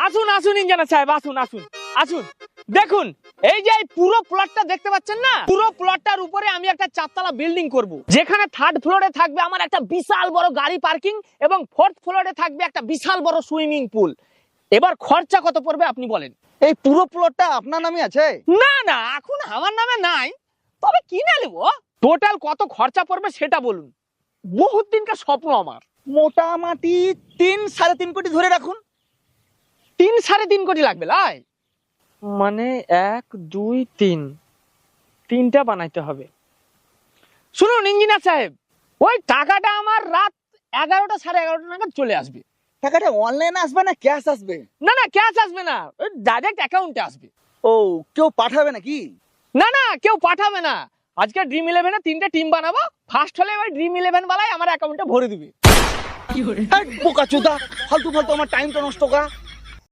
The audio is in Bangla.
আসুন আসুন ইঞ্জিনিয়ার সাহেব, আসুন আসুন আসুন। দেখুন এই যে এই পুরো প্লটটা দেখতে পাচ্ছেন না, পুরো প্লটটার উপরে আমি একটা 4 তলা বিল্ডিং করব, যেখানে 3rd ফ্লোরে থাকবে আমার একটা বিশাল বড় গাড়ি পার্কিং এবং 4th ফ্লোরে থাকবে একটা বিশাল বড় সুইমিং পুল। এবার খরচা কত পড়বে আপনি বলেন? এই পুরো প্লটটা আপনার নামে আছে? না না, এখন আমার নামে নাই, তবে কিনে নেব। টোটাল কত খরচা পড়বে সেটা বলুন, বহুত দিনকার স্বপ্ন আমার। মোটামুটি 3-3.5 কোটি ধরে রাখুন। 3-3.5 কোটি লাগবে লাই? মানে 1 2 3, 3টা বানাইতে হবে। শুনুন ইঞ্জিনিয়ার সাহেব, ওই টাকাটা আমার রাত 11টা 11:30 নাগাদ চলে আসবে। টাকাটা অনলাইনে আসবে না ক্যাশ আসবে? না না, ক্যাশ আসবে না, ডাইরেক্ট অ্যাকাউন্টে আসবে। ও, কেউ পাঠাবে নাকি? না না, কেউ পাঠাবে না। আজকে ড্রিম 11-এ 3টে টিম বানাবো, ফার্স্ট হলে ওই ড্রিম 11 বালাই আমার অ্যাকাউন্টে ভরে দিবে। বোকা চোদা, ফালতু ফালতু আমার টাইমটা নষ্ট করা।